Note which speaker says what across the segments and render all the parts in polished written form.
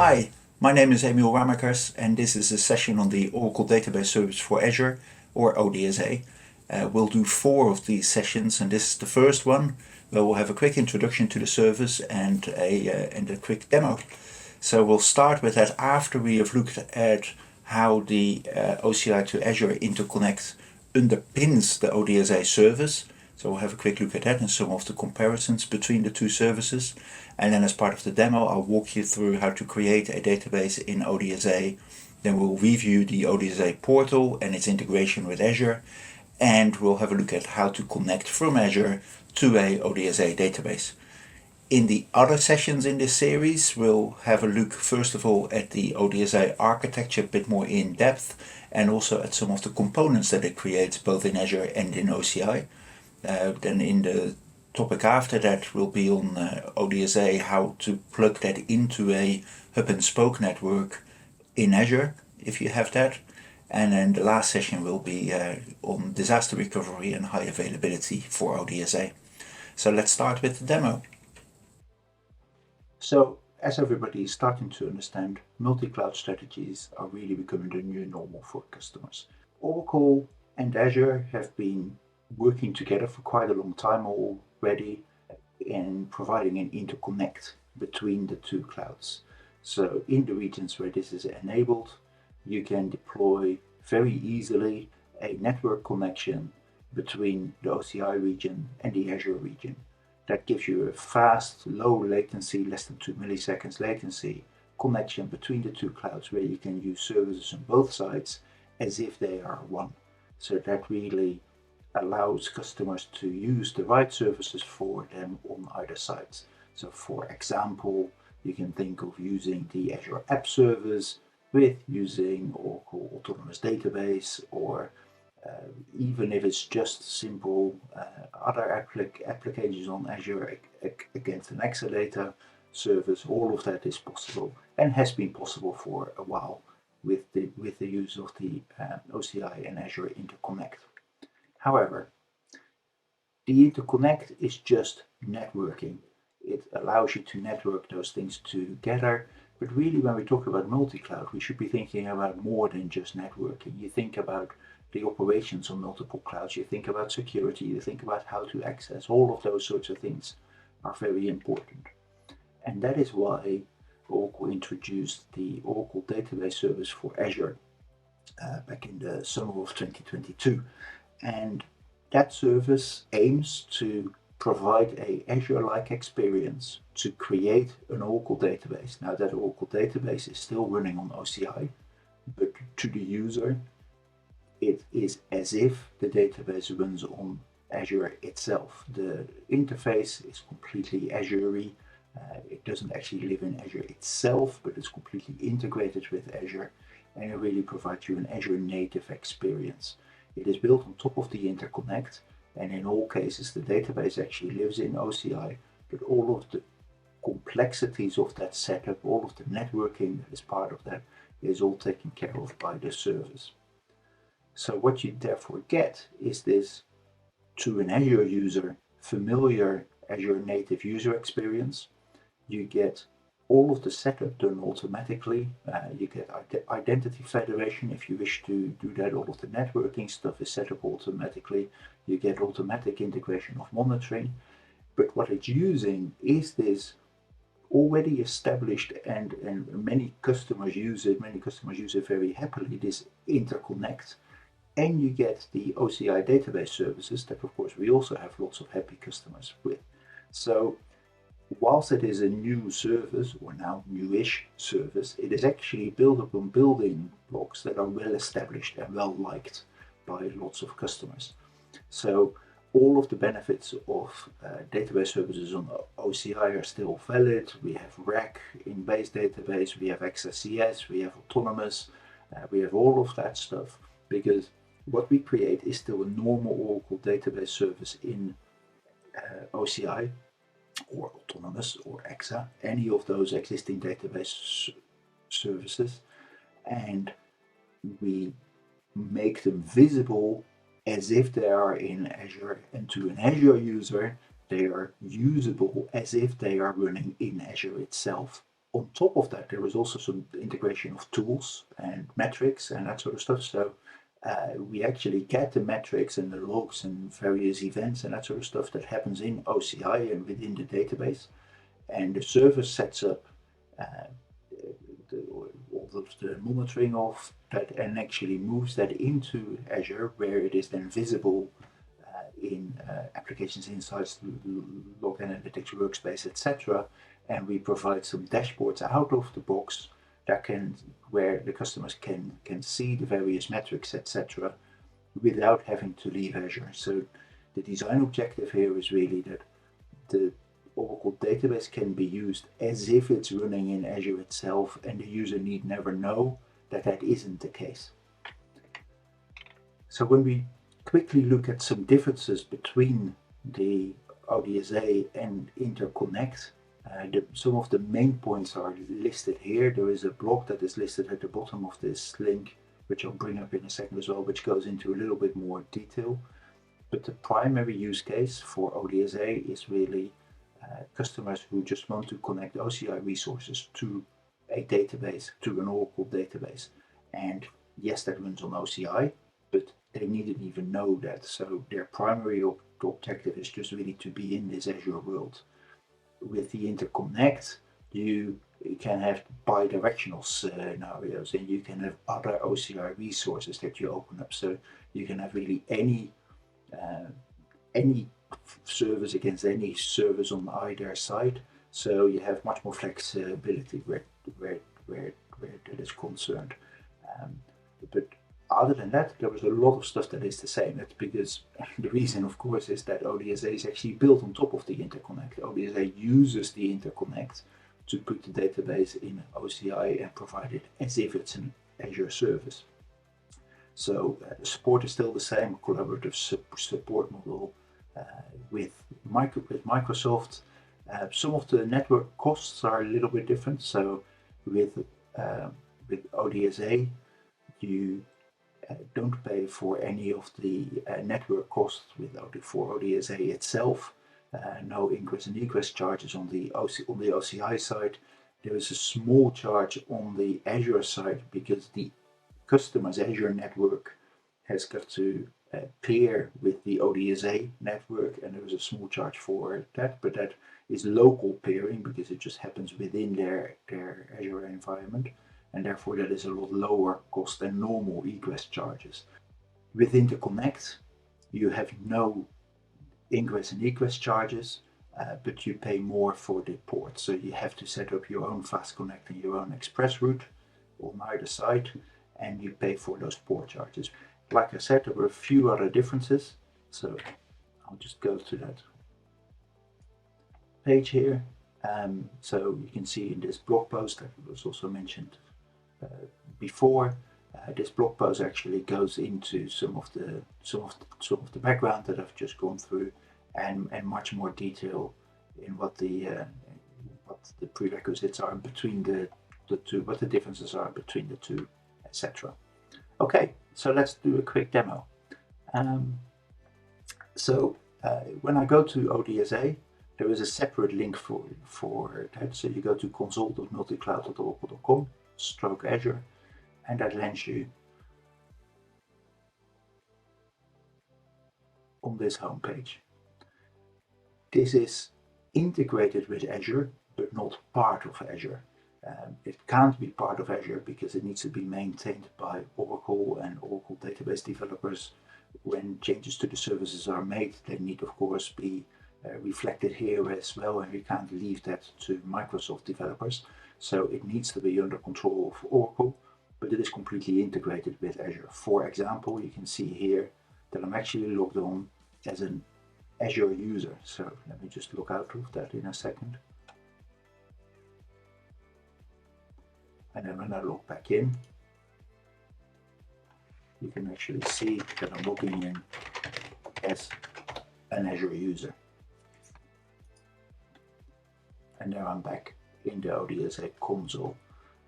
Speaker 1: Hi, my name is Emiel Ramakers and this is a session on the Oracle Database Service for Azure, or ODSA. We'll do 4 of these sessions, and this is the first one where we'll have a quick introduction to the service and a quick demo. So we'll start with that after we have looked at how the OCI to Azure interconnect underpins the ODSA service. So we'll have a quick look at that and some of the comparisons between the two services. And then as part of the demo, I'll walk you through how to create a database in ODSA. Then we'll review the ODSA portal and its integration with Azure. And we'll have a look at how to connect from Azure to a ODSA database. In the other sessions in this series, we'll have a look first of all at the ODSA architecture a bit more in depth, and also at some of the components that it creates both in Azure and in OCI. Then in the topic after that will be on ODSA, how to plug that into a hub and spoke network in Azure, if you have that. And then the last session will be on disaster recovery and high availability for ODSA. So let's start with the demo. So, as everybody is starting to understand, multi-cloud strategies are really becoming the new normal for customers. Oracle and Azure have been working together for quite a long time already in providing an interconnect between the two clouds. So in the regions where this is enabled, you can deploy very easily a network connection between the OCI region and the Azure region. That gives you a fast, low latency, less than 2 milliseconds latency connection between the two clouds, where you can use services on both sides as if they are one. So that really allows customers to use the right services for them on either sides. So for example, you can think of using the Azure App Service with using Oracle Autonomous Database, or even if it's just simple other applications on Azure against an Exadata service. All of that is possible and has been possible for a while with the use of the OCI and Azure interconnect. However, the interconnect is just networking. It allows you to network those things together. But really, when we talk about multi-cloud, we should be thinking about more than just networking. You think about the operations on multiple clouds, you think about security, you think about how to access. All of those sorts of things are very important. And that is why Oracle introduced the Oracle Database Service for Azure back in the summer of 2022. And that service aims to provide a Azure-like experience to create an Oracle database. Now, that Oracle database is still running on OCI, but to the user, it is as if the database runs on Azure itself. The interface is completely Azure-y. It doesn't actually live in Azure itself, but it's completely integrated with Azure, and it really provides you an Azure native experience. It is built on top of the interconnect, and in all cases the database actually lives in OCI, but all of the complexities of that setup, all of the networking that is part of that, is all taken care of by the service. So what you therefore get is this, to an Azure user, familiar Azure native user experience. You get all of the setup done automatically. You get identity federation if you wish to do that. All of the networking stuff is set up automatically. You get automatic integration of monitoring. But what it's using is this already established, and many customers use it very happily, this interconnect. And you get the OCI database services that, of course, we also have lots of happy customers with. So whilst it is a new service, or now newish service, it is actually built upon building blocks that are well established and well liked by lots of customers. So all of the benefits of database services on OCI are still valid. We have RAC in base database, we have XSCS, we have autonomous, we have all of that stuff, because what we create is still a normal Oracle database service in OCI, or autonomous, or EXA, any of those existing database services, and we make them visible as if they are in Azure, and to an Azure user they are usable as if they are running in Azure itself. On top of that, there is also some integration of tools and metrics and that sort of stuff. So we actually get the metrics and the logs and various events and that sort of stuff that happens in OCI and within the database. And the service sets up all of the monitoring of that and actually moves that into Azure, where it is then visible in applications insights, log analytics workspace, etc. And we provide some dashboards out of the box that where the customers can see the various metrics, etc., without having to leave Azure. So the design objective here is really that the Oracle database can be used as if it's running in Azure itself, and the user need never know that that isn't the case. So when we quickly look at some differences between the ODSA and interconnect, some of the main points are listed here. There is a blog that is listed at the bottom of this link, which I'll bring up in a second as well, which goes into a little bit more detail. But the primary use case for ODSA is really customers who just want to connect OCI resources to a database, to an Oracle database. And yes, that runs on OCI, but they needn't even know that. So their primary objective is just really to be in this Azure world. With the interconnect, you can have bi-directional scenarios, and you can have other OCI resources that you open up. So you can have really any service against any service on either side. So you have much more flexibility where that is concerned. But other than that, there was a lot of stuff that is the same. That's because the reason, of course, is that ODSA is actually built on top of the interconnect. ODSA uses the interconnect to put the database in OCI and provide it as if it's an Azure service. So the support is still the same, collaborative support model with Microsoft. Some of the network costs are a little bit different. So with ODSA, you don't pay for any of the network costs for ODSA itself. No ingress and egress charges on the OCI side. There is a small charge on the Azure side because the customer's Azure network has got to pair with the ODSA network, and there is a small charge for that, but that is local pairing because it just happens within their Azure environment, and therefore that is a lot lower cost than normal egress charges. With interconnect, you have no ingress and egress charges, but you pay more for the port. So you have to set up your own fast connect and your own express route on either side, and you pay for those port charges. Like I said, there were a few other differences, so I'll just go to that page here. So you can see in this blog post that was also mentioned before, this blog post actually goes into some of the background that I've just gone through, and much more detail in what the prerequisites are between the two, what the differences are between the two, etc. Okay, so let's do a quick demo. When I go to ODSA, there is a separate link for that. So you go to console.multicloud.oracle.com/Azure, and that lands you on this homepage. This is integrated with Azure, but not part of Azure. It can't be part of Azure because it needs to be maintained by Oracle and Oracle database developers. When changes to the services are made, they need, of course, be reflected here as well, and we can't leave that to Microsoft developers. So it needs to be under control of Oracle, but it is completely integrated with Azure. For example, you can see here that I'm actually logged on as an Azure user. So let me just log out of that in a second. And then when I log back in, you can actually see that I'm logging in as an Azure user. And now I'm back in the ODSA console.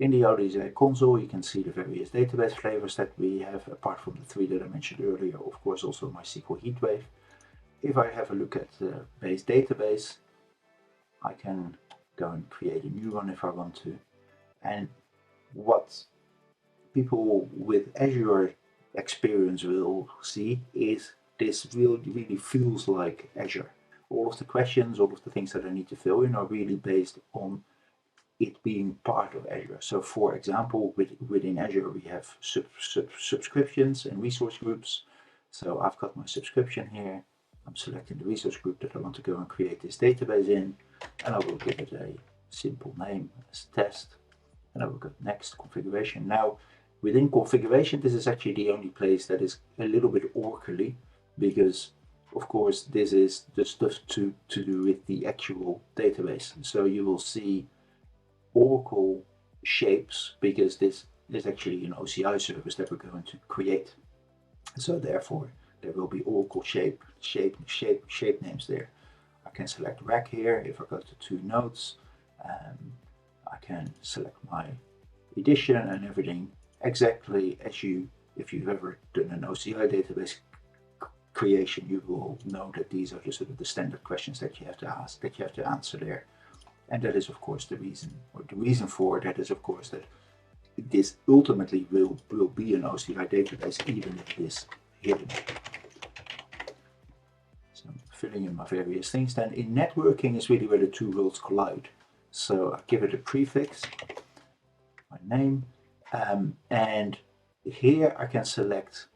Speaker 1: In the ODSA console, you can see the various database flavors that we have, apart from the three that I mentioned earlier, of course also MySQL HeatWave. If I have a look at the base database, I can go and create a new one if I want to. And what people with Azure experience will see is this really feels like Azure. All of the questions, all of the things that I need to fill in are really based on it being part of Azure. So for example, within Azure, we have subscriptions and resource groups. So I've got my subscription here. I'm selecting the resource group that I want to go and create this database in, and I will give it a simple name as test, and I will go next configuration. Now, within configuration, this is actually the only place that is a little bit orally, because of course this is the stuff to do with the actual database. So you will see Oracle shapes because this is actually an OCI service that we're going to create. So therefore there will be Oracle shape names there. I can select rack here. If I go to 2 nodes, I can select my edition and everything exactly as if you've ever done an OCI database creation, you will know that these are the sort of the standard questions that you have to ask, that you have to answer there. And that is of course the reason for that is of course that this ultimately will be an OCI database, even if it is hidden. So I'm filling in my various things. Then in networking is really where the two worlds collide. So I give it a prefix, my name, and here I can select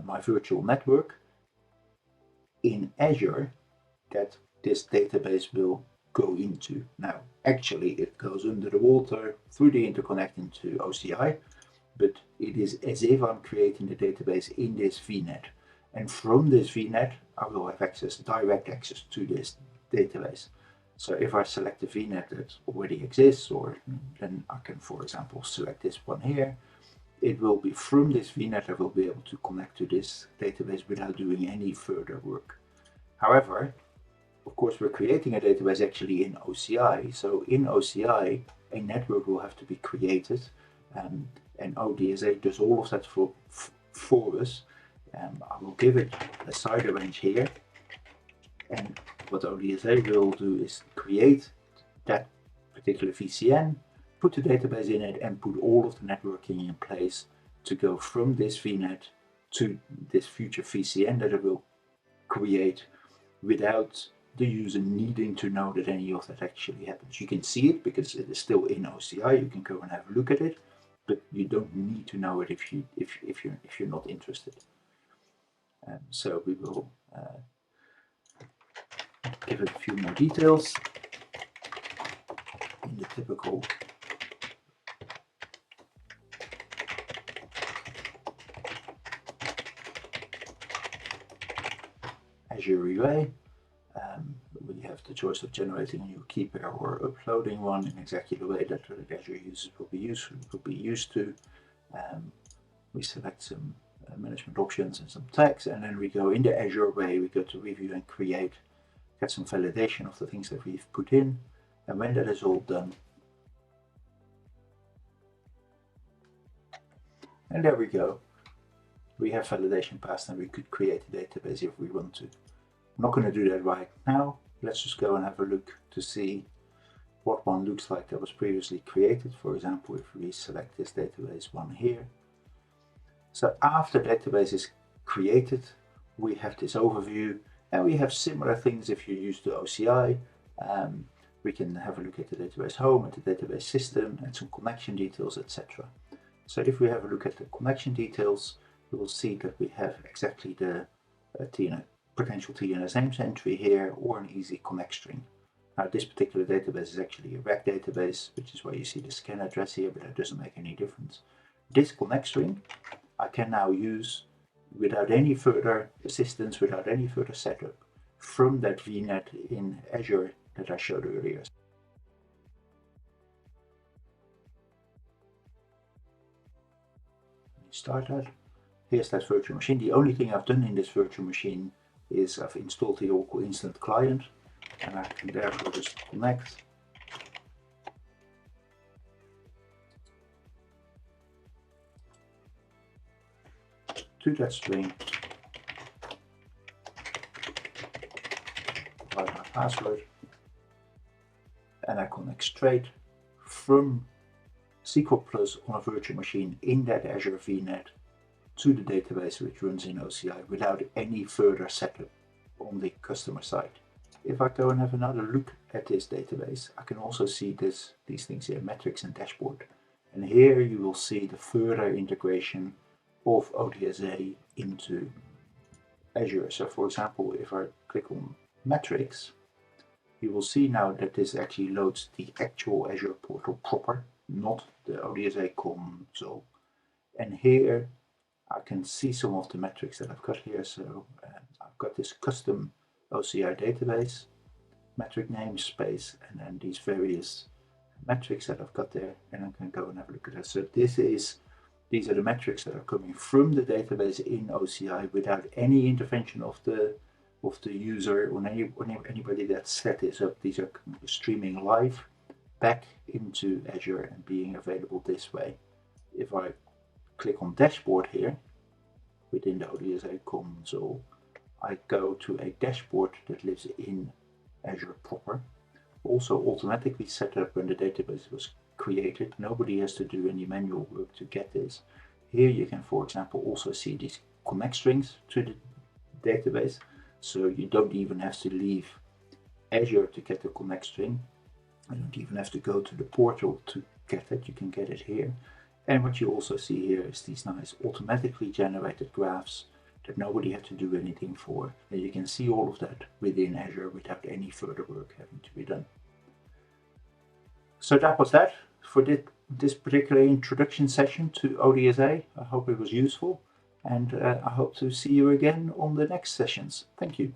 Speaker 1: my virtual network in Azure that this database will go into. Now, actually it goes under the water through the interconnect into OCI, but it is as if I'm creating the database in this VNet. And from this VNet, I will have direct access to this database. So if I select the VNet that already exists, or then I can, for example, select this one here, it will be from this VNet I will be able to connect to this database without doing any further work. However, of course, we're creating a database actually in OCI. So in OCI, a network will have to be created, and ODSA does all of that for us. I will give it a CIDR range here, and what ODSA will do is create that particular VCN, put the database in it, and put all of the networking in place to go from this VNet to this future VCN that it will create without the user needing to know that any of that actually happens. You can see it because it is still in OCI. You can go and have a look at it, but you don't need to know it if you're not interested. So we will give it a few more details in the typical Azure UI. We have the choice of generating a new key pair or uploading one in exactly the way that the Azure users will be used to. We select some management options and some tags, and then we go in the Azure way. We go to review and create, get some validation of the things that we've put in, and when that is all done, and there we go. We have validation passed, and we could create a database if we want to. I'm not going to do that right now. Let's just go and have a look to see what one looks like that was previously created. For example, if we select this database one here. So after the database is created, we have this overview, and we have similar things if you're used to OCI. We can have a look at the database home, at the database system, and some connection details, etc. So if we have a look at the connection details, you will see that we have exactly the potential TNS names entry here, or an easy connect string. Now this particular database is actually a rack database, which is why you see the scan address here, but that doesn't make any difference. This connect string I can now use without any further assistance, without any further setup, from that VNet in Azure that I showed earlier. Start that. Here's that virtual machine. The only thing I've done in this virtual machine is I've installed the Oracle Instant Client, and I can therefore just connect to that string, provide my password, and I connect straight from SQL Plus on a virtual machine in that Azure VNet to the database which runs in OCI without any further setup on the customer side. If I go and have another look at this database, I can also see these things here, metrics and dashboard. And here you will see the further integration of ODSA into Azure. So for example, if I click on metrics, you will see now that this actually loads the actual Azure portal proper, not the ODSA console. And here I can see some of the metrics that I've got here. So I've got this custom OCI database, metric namespace, and then these various metrics that I've got there, and I can go and have a look at that. So these are the metrics that are coming from the database in OCI without any intervention of the user or anybody that set this up. These are streaming live back into Azure and being available this way. If I click on dashboard here within the ODSA console, I go to a dashboard that lives in Azure proper, also automatically set up when the database was created. Nobody has to do any manual work to get this. Here you can, for example, also see these connect strings to the database, so you don't even have to leave Azure to get the connect string. You don't even have to go to the portal to get it. You can get it here. And what you also see here is these nice automatically generated graphs that nobody had to do anything for. And you can see all of that within Azure without any further work having to be done. So that was that for this particular introduction session to ODSA. I hope it was useful, and I hope to see you again on the next sessions. Thank you.